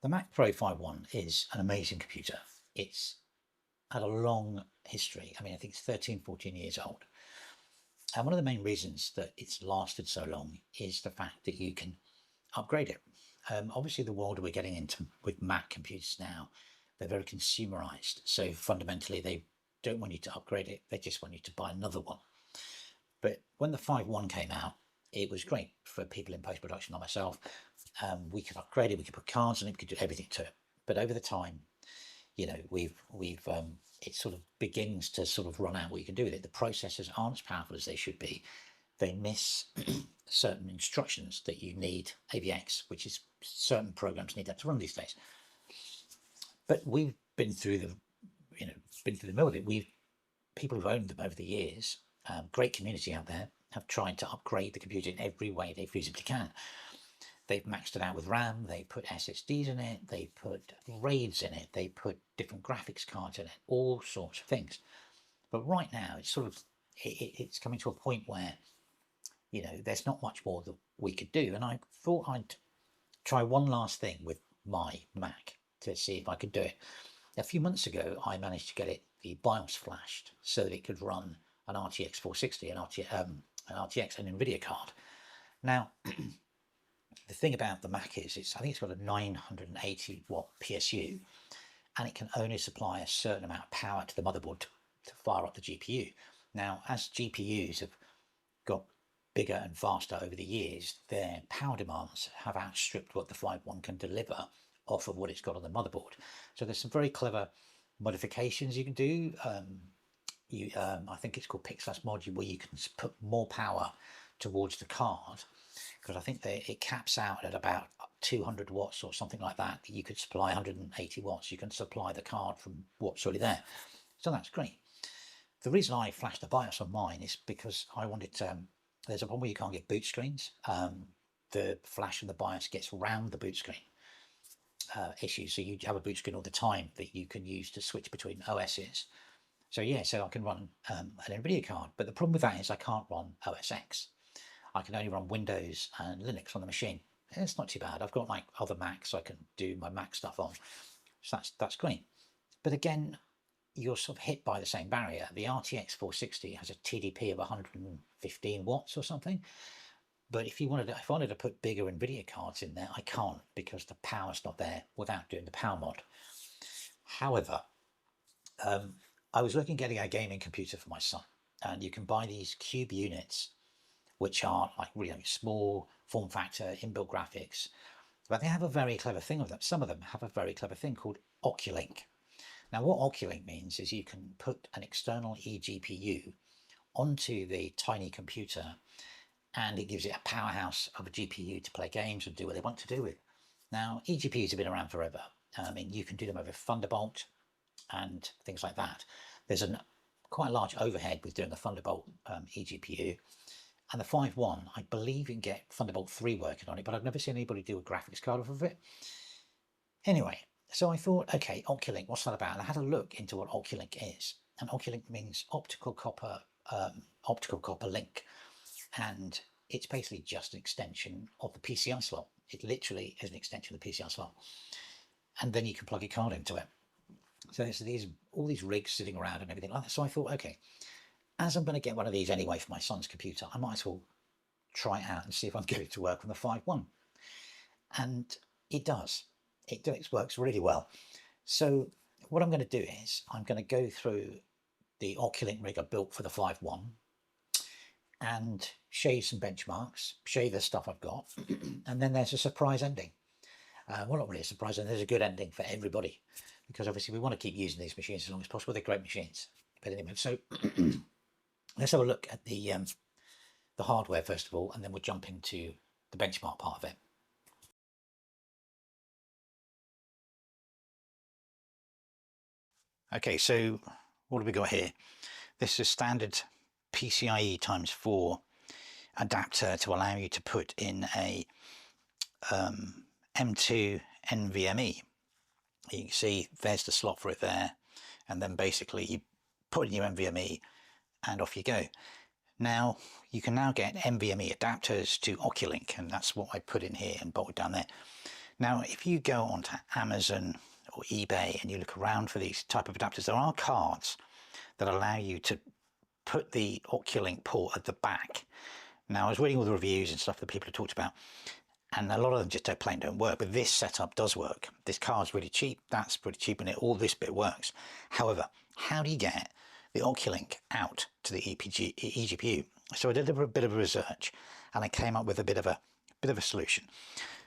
The Mac Pro 5.1 is an amazing computer. It's had a long history. I mean, I think it's 13, 14 years old. And one of the main reasons that it's lasted so long is the fact that you can upgrade it. Obviously, the world we're getting into with Mac computers now, they're very consumerized. So fundamentally, they don't want you to upgrade it. They just want you to buy another one. But when the 5.1 came out, it was great for people in post-production like myself. We could upgrade it, we could put cards on it, we could do everything to it. But over the time, we've it sort of begins to sort of run out what you can do with it. The processors aren't as powerful as they should be. They miss certain instructions that you need, AVX, which is certain programs need that to run these days. But we've been through the, been through the middle of it. People who've owned them over the years, great community out there, have tried to upgrade the computer in every way they feasibly can. They've maxed it out with RAM, they put SSDs in it, they put RAIDs in it, they put different graphics cards in it, all sorts of things. But right now, it's sort of, it's coming to a point where, there's not much more that we could do. And I thought I'd try one last thing with my Mac to see if I could do it. A few months ago, I managed to get it the BIOS flashed so that it could run an RTX 460, an RTX, an NVIDIA card. Now, the thing about the Mac is, I think it's got a 980 watt PSU, and it can only supply a certain amount of power to the motherboard to fire up the GPU. Now, as GPUs have got bigger and faster over the years, their power demands have outstripped what the 5.1 can deliver off of what it's got on the motherboard. So there's some very clever modifications you can do. I think it's called Pixels module, where you can put more power towards the card, because I think it caps out at about 200 watts or something like that. You could supply 180 watts. You can supply the card from what's already there. So that's great. The reason I flashed the BIOS on mine is because I wanted to, there's a problem where you can't get boot screens. The flash and the BIOS gets around the boot screen issue. So you have a boot screen all the time that you can use to switch between OSs. So yeah, so I can run an NVIDIA card, but the problem with that is I can't run OS X. I can only run Windows and Linux on the machine. It's not too bad. I've got like other Macs I can do my Mac stuff on. So that's great. But again, you're sort of hit by the same barrier. The RTX 460 has a TDP of 115 watts or something. But if I wanted to put bigger NVIDIA cards in there, I can't, because the power's not there without doing the power mod. However, I was looking at getting a gaming computer for my son, and you can buy these cube units, which are like really small form factor, inbuilt graphics, but they have a very clever thing with them. Some of them have a very clever thing called OcuLink. Now, what OcuLink means is you can put an external eGPU onto the tiny computer, and it gives it a powerhouse of a GPU to play games and do what they want to do with. Now, eGPUs have been around forever. I mean, you can do them over Thunderbolt and things like that. There's quite a large overhead with doing a Thunderbolt eGPU. And the 5.1, I believe you can get Thunderbolt 3 working on it, but I've never seen anybody do a graphics card off of it. Anyway, so I thought, okay, OcuLink, what's that about? And I had a look into what OcuLink is. And OcuLink means optical copper link. And it's basically just an extension of the PCI slot. It literally is an extension of the PCI slot. And then you can plug your card into it. So there's all these rigs sitting around and everything like that. So I thought, okay, as I'm going to get one of these anyway for my son's computer, I might as well try it out and see if I can get it to work on the 5.1. And it does. It works really well. So what I'm going to do is I'm going to go through the OcuLink rig I built for the 5.1 and show you some benchmarks, show you the stuff I've got, and then there's a surprise ending. Well, not really a surprise, and there's a good ending for everybody, because obviously we want to keep using these machines as long as possible. They're great machines. But anyway, so let's have a look at the hardware first of all, and then we'll jump into the benchmark part of it. Okay, so what have we got here? This is standard PCIe times 4 adapter to allow you to put in a M2 NVMe. You can see there's the slot for it there, and then basically you put in your NVMe and off you go. Now you can now get NVMe adapters to OcuLink, and that's what I put in here and bolted down there. Now, if you go onto Amazon or eBay and you look around for these type of adapters, there are cards that allow you to put the OcuLink port at the back. Now, I was reading all the reviews and stuff that people have talked about, and a lot of them just don't work, but this setup does work. This card's really cheap, that's pretty cheap, and all this bit works. However, how do you get the OcuLink out to the eGPU? So I did a bit of research, and I came up with a bit of a solution.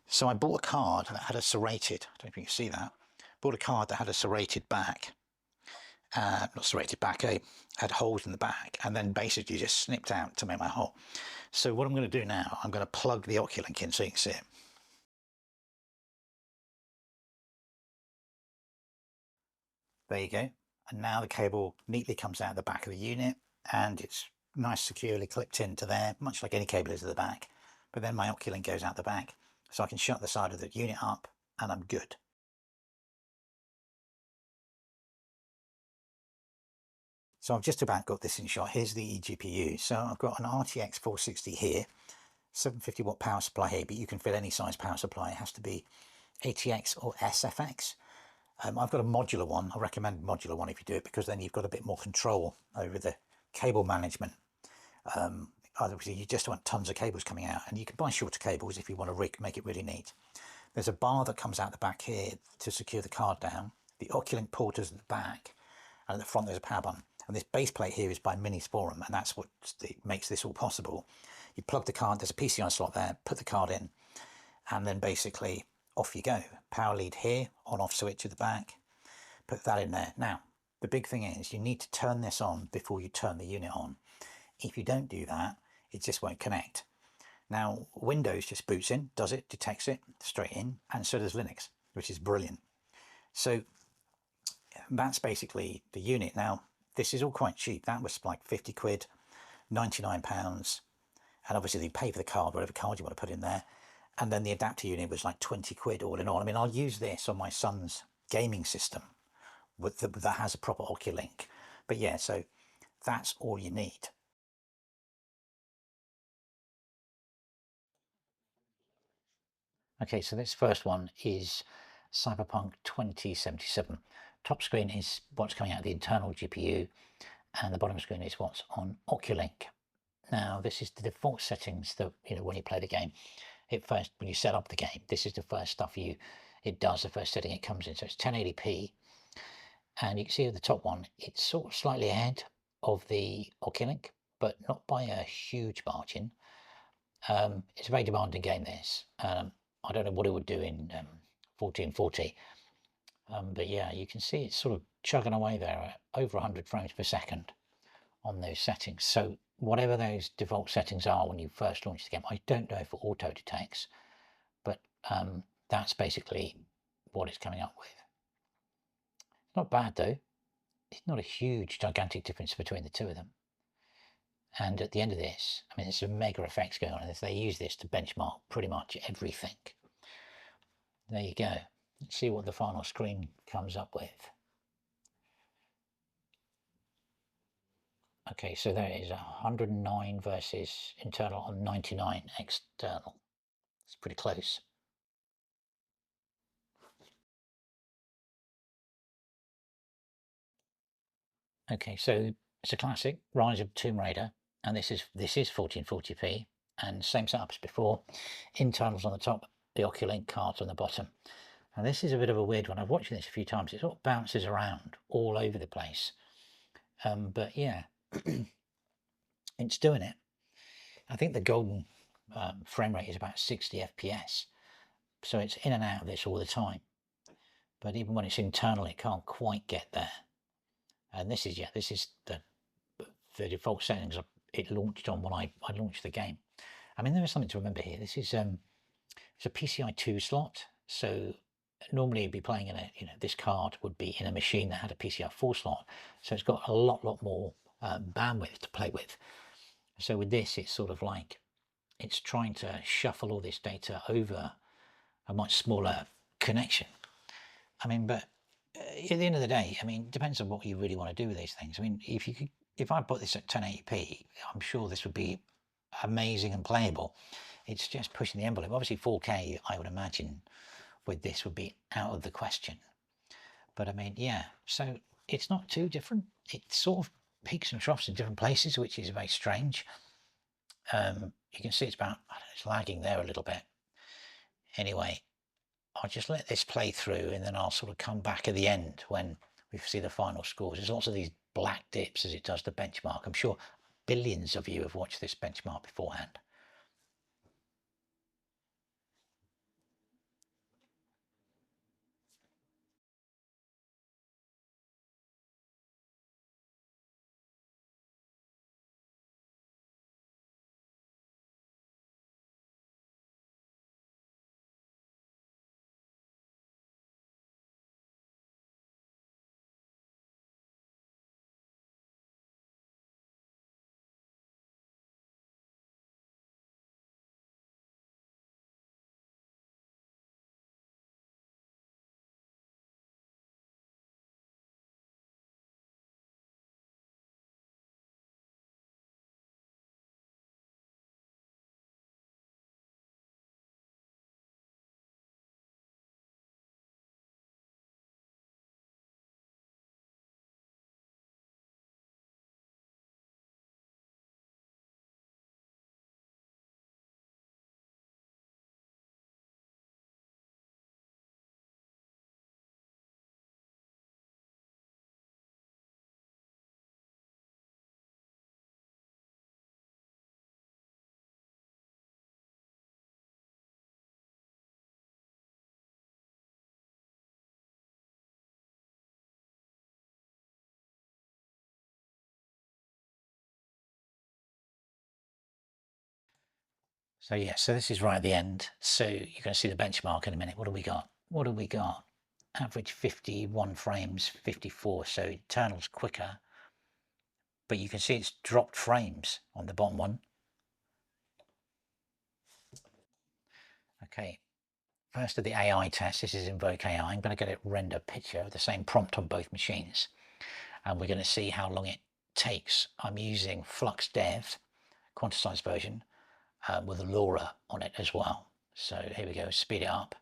So I bought a card that had a serrated, I don't know if you can see that, bought a card that had a serrated back, not serrated back, had holes in the back, and then basically just snipped out to make my hole. So what I'm going to do now, I'm going to plug the OcuLink in so you can see it. There you go. And now the cable neatly comes out the back of the unit, and it's nice securely clipped into there, much like any cable is at the back. But then my OcuLink goes out the back, so I can shut the side of the unit up, and I'm good. So I've just about got this in shot. Here's the eGPU. So I've got an RTX 460 here, 750 watt power supply here, but you can fit any size power supply. It has to be ATX or SFX. I've got a modular one. I recommend modular one if you do it, because then you've got a bit more control over the cable management. Obviously, you just want tons of cables coming out, and you can buy shorter cables if you want to make it really neat. There's a bar that comes out the back here to secure the card down. The OcuLink port is at the back, and at the front there's a power button. And this base plate here is by Minisporum, and that's what makes this all possible. You plug the card, there's a PCI slot there, put the card in, and then basically off you go. Power lead here, on-off switch at the back, put that in there. Now, the big thing is you need to turn this on before you turn the unit on. If you don't do that, it just won't connect. Now, Windows just boots in, does it, detects it, straight in, and so does Linux, which is brilliant. So that's basically the unit. Now, this is all quite cheap. That was like 50 quid, 99 pounds. And obviously you pay for the card, whatever card you want to put in there. And then the adapter unit was like 20 quid all in all. I mean, I'll use this on my son's gaming system that has a proper OcuLink. But yeah, so that's all you need. Okay, so this first one is Cyberpunk 2077. Top screen is what's coming out of the internal GPU, and the bottom screen is what's on OcuLink. Now, this is the default settings that, when you play the game. When you set up the game, this is the first stuff it does, the first setting it comes in. So it's 1080p, and you can see at the top one, it's sort of slightly ahead of the OcuLink, but not by a huge margin. It's a very demanding game, this. I don't know what it would do in 1440, but yeah, you can see it's sort of chugging away there at over 100 frames per second on those settings. So whatever those default settings are when you first launch the game, I don't know if it auto detects, but that's basically what it's coming up with. It's not bad though. It's not a huge, gigantic difference between the two of them. And at the end of this, I mean, there's some mega effects going on, and they use this to benchmark pretty much everything. There you go. Let's see what the final screen comes up with. Okay, so there is 109 versus internal on 99 external. It's pretty close. Okay, so it's a classic, Rise of Tomb Raider, and this is 1440p, and same setup as before. Internals on the top, the OcuLink cards on the bottom. And this is a bit of a weird one. I've watched this a few times. It sort of bounces around all over the place. But yeah, it's doing it. I think the golden frame rate is about 60 FPS. So it's in and out of this all the time. But even when it's internal, it can't quite get there. And this is the default settings it launched on when I launched the game. I mean, there is something to remember here. This is it's a PCI 2 slot. So normally you'd be playing in this card would be in a machine that had a PCI 4 slot. So it's got a lot more bandwidth to play with. So with this, it's sort of like it's trying to shuffle all this data over a much smaller connection. I mean, but at the end of the day, I mean, it depends on what you really want to do with these things. I mean, if I put this at 1080p, I'm sure this would be amazing and playable. It's just pushing the envelope. Obviously 4K, I would imagine, with this would be out of the question. But I mean, yeah, so it's not too different. It sort of peaks and troughs in different places, which is very strange. You can see it's about, I don't know, it's lagging there a little bit. Anyway, I'll just let this play through and then I'll sort of come back at the end when we see the final scores. There's lots of these black dips as it does the benchmark. I'm sure billions of you have watched this benchmark beforehand. So yeah, so this is right at the end. So you're going to see the benchmark in a minute. What do we got? What do we got? Average 51 frames, 54. So internal's quicker, but you can see it's dropped frames on the bottom one. Okay, first of the AI test. This is Invoke AI. I'm going to get it render picture of the same prompt on both machines, and we're going to see how long it takes. I'm using Flux Dev, quantized version, with a LoRa on it as well. So here we go, speed it up.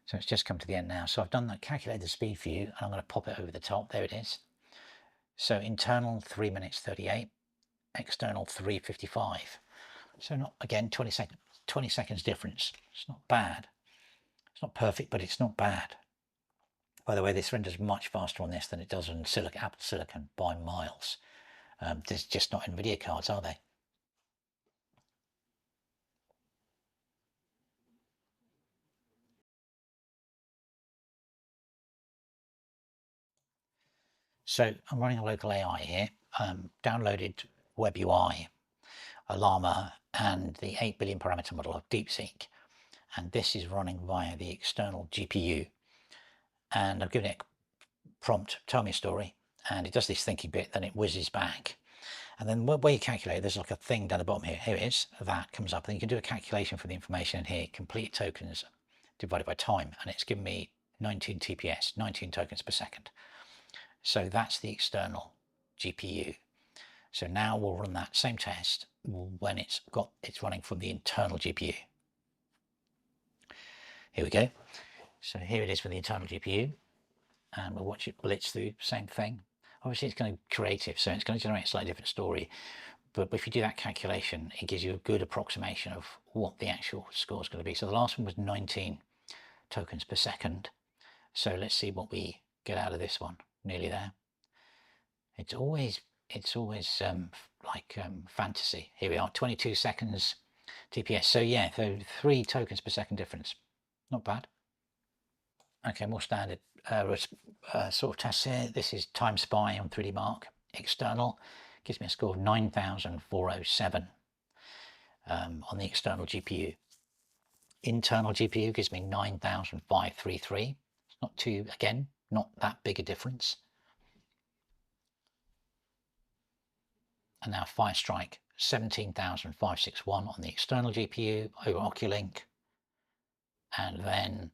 So it's just come to the end now. So I've done that, calculated the speed for you, and I'm going to pop it over the top. There it is. So internal 3 minutes 38, external 3:55. So not, again, 20 seconds difference. It's not bad. It's not perfect, but it's not bad. By the way, this renders much faster on this than it does on Apple Silicon by miles. There's just not NVIDIA cards, are they? So I'm running a local AI here. Downloaded WebUI, Llama, and the 8 billion parameter model of DeepSeek. And this is running via the external GPU. And I've given it a prompt, tell me a story, and it does this thinking bit, then it whizzes back. And then where you calculate, there's like a thing down the bottom here. Here it is, that comes up. Then you can do a calculation for the information in here, complete tokens divided by time. And it's given me 19 TPS, 19 tokens per second. So that's the external GPU. So now we'll run that same test when it's running from the internal GPU. Here we go. So here it is for the internal GPU, and we'll watch it blitz through, same thing. Obviously it's going to be creative, so it's going to generate a slightly different story. But if you do that calculation, it gives you a good approximation of what the actual score is going to be. So the last one was 19 tokens per second. So let's see what we get out of this one. Nearly there. It's always fantasy. Here we are, 22 seconds TPS. So yeah, so 3 tokens per second difference. Not bad. Okay, more standard sort of tests here. This is Time Spy on 3D Mark. External gives me a score of 9,407 on the external GPU. Internal GPU gives me 9,533. It's not too, again, not that big a difference. And now Firestrike, 17,561 on the external GPU over OcuLink. And then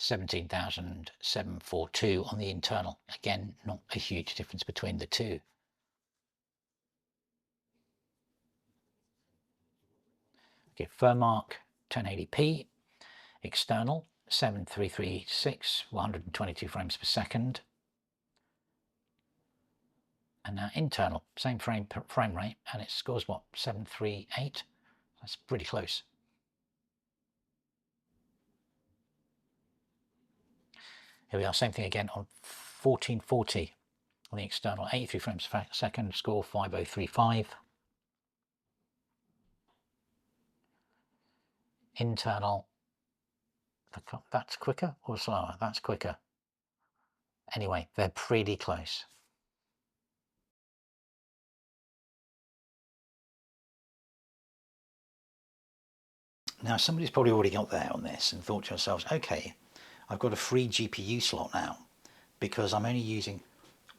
17,742 on the internal. Again, not a huge difference between the two. Okay, Firmark 1080p, external 7336, 122 frames per second. And now internal, same frame rate, and it scores what, 738? That's pretty close. Here we are, same thing again on 1440 on the external, 83 frames per second, score 5035. Internal, that's quicker or slower? That's quicker. Anyway, they're pretty close. Now, somebody's probably already got there on this and thought to themselves, okay, I've got a free GPU slot now because I'm only using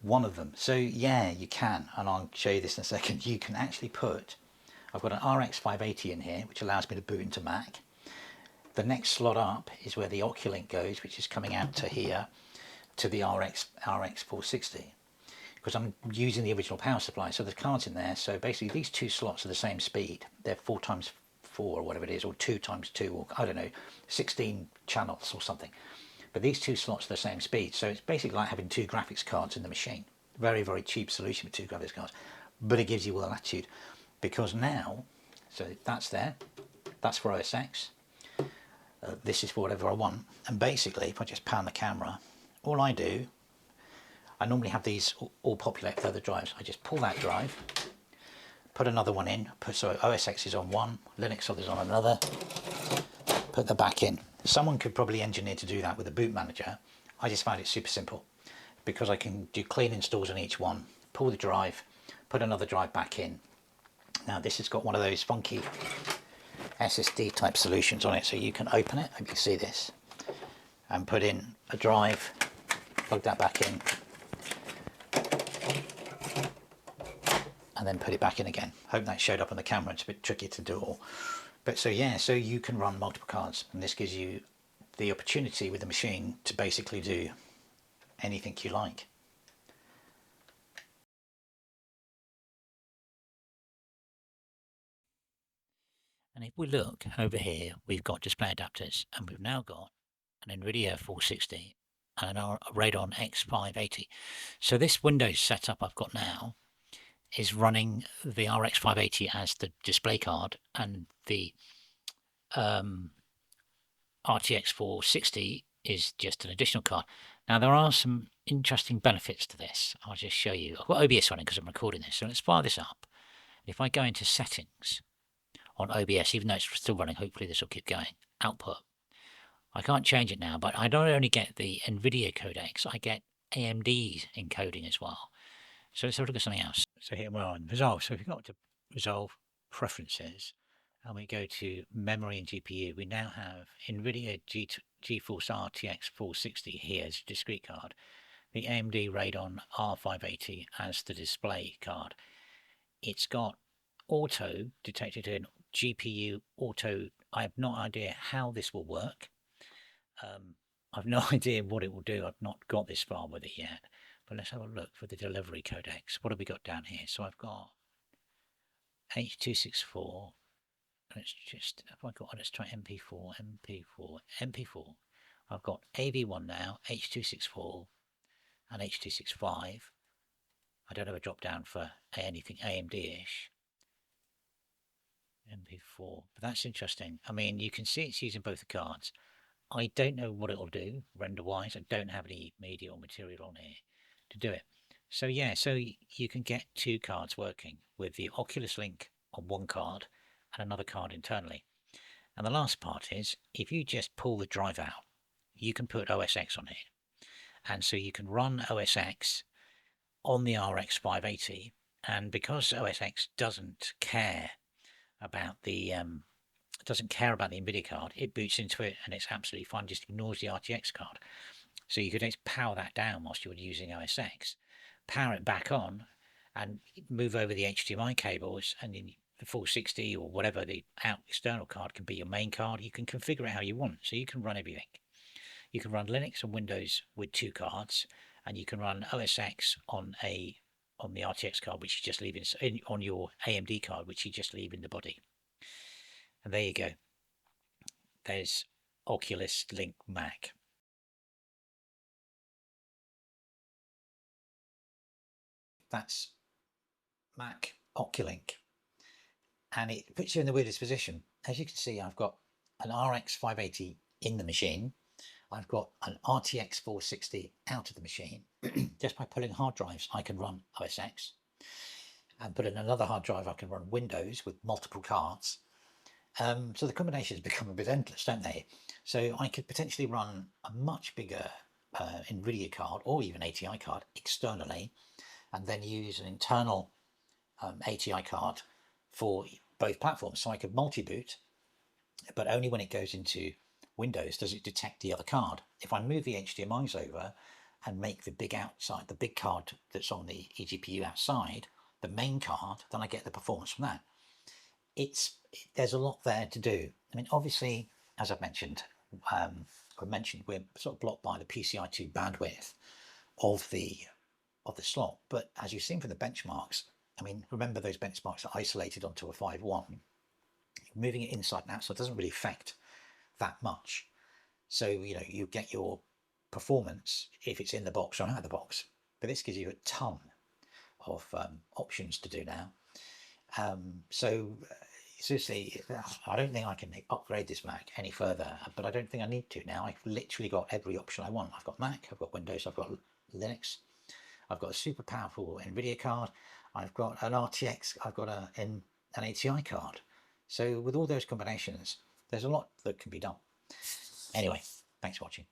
one of them. So yeah, you can, and I'll show you this in a second. You can actually put, I've got an RX 580 in here, which allows me to boot into Mac. The next slot up is where the OcuLink goes, which is coming out to here, to the RX 460, because I'm using the original power supply. So the card's in there. So basically these two slots are the same speed. They're 4x4 or whatever it is, or 2x2, or I don't know, 16 channels or something. But these two slots are the same speed. So it's basically like having two graphics cards in the machine. Very, very cheap solution with two graphics cards. But it gives you all the latitude. Because now, so that's there. That's for OS X. This is for whatever I want. And basically, if I just pan the camera, all I do, I normally have these all populate with other drives. I just pull that drive, put another one in, so OS X is on one, Linux is on another, put the back in. Someone could probably engineer to do that with a boot manager. I just find it super simple because I can do clean installs on each one, pull the drive, put another drive back in. Now this has got one of those funky SSD type solutions on it, so you can open it, hope you see this, and put in a drive, plug that back in, and then put it back in again. Hope that showed up on the camera. It's a bit tricky to do all. But so yeah, so you can run multiple cards, and this gives you the opportunity with the machine to basically do anything you like. And if we look over here, we've got display adapters, and we've now got an NVIDIA 460 and a Radeon X580. So this Windows setup I've got now is running the RX 580 as the display card, and the RTX 460 is just an additional card. Now there are some interesting benefits to this. I'll just show you. I've got OBS running because I'm recording this, so let's fire this up. If I go into settings on OBS, even though it's still running, hopefully this will keep going. Output. I can't change it now, but I don't only get the NVIDIA codecs, I get AMD's encoding as well. So let's have a look at something else. So here we're on Resolve. So if we go to Resolve Preferences, and we go to Memory and GPU, we now have NVIDIA GeForce RTX 460 here as a discrete card, the AMD Radeon R580 as the display card. It's got auto detected in GPU auto. I have no idea how this will work. I've no idea what it will do. I've not got this far with it yet. But let's have a look for the delivery codecs. What have we got down here? So I've got H.264. Let's just, have I got, let's try MP4. I've got AV1 now, H.264 and H.265. I don't have a drop down for anything AMD-ish. MP4, but that's interesting. I mean, you can see it's using both the cards. I don't know what it'll do render-wise. I don't have any media or material on here to do it. So yeah, so you can get two cards working with the Oculus Link on one card and another card internally. And the last part is, if you just pull the drive out, you can put OS X on it. And so you can run OS X on the RX 580. And because OS X doesn't care about the NVIDIA card, it boots into it and it's absolutely fine, just ignores the RTX card. So you could just power that down whilst you're using OS X, power it back on, and move over the HDMI cables, and then the 460 or whatever the external card can be your main card. You can configure it how you want, so you can run everything. You can run Linux and Windows with 2 cards, and you can run OS X on the RTX card, which you just leave on your AMD card, which you just leave in the body. And there you go. There's OcuLink Mac. That's Mac OcuLink. And it puts you in the weirdest position. As you can see, I've got an RX 580 in the machine. I've got an RTX 460 out of the machine. Just by pulling hard drives, I can run OS X. And put in another hard drive, I can run Windows with multiple cards. So the combinations become a bit endless, don't they? So I could potentially run a much bigger NVIDIA card or even ATI card externally, and then use an internal ATI card for both platforms. So I could multi-boot, but only when it goes into Windows does it detect the other card. If I move the HDMIs over and make the big card that's on the eGPU outside, the main card, then I get the performance from that. There's a lot there to do. I mean, obviously, as I've mentioned, we're sort of blocked by the PCI-2 bandwidth of the slot. But as you've seen from the benchmarks, I mean, remember those benchmarks are isolated onto a 5.1. Moving it inside and outside doesn't really affect that much. So, you get your performance if it's in the box or out of the box. But this gives you a ton of options to do now. Seriously, I don't think I can upgrade this Mac any further, but I don't think I need to now. I've literally got every option I want. I've got Mac, I've got Windows, I've got Linux, I've got a super powerful NVIDIA card, I've got an RTX, I've got an ATI card. So with all those combinations, there's a lot that can be done. Anyway, thanks for watching.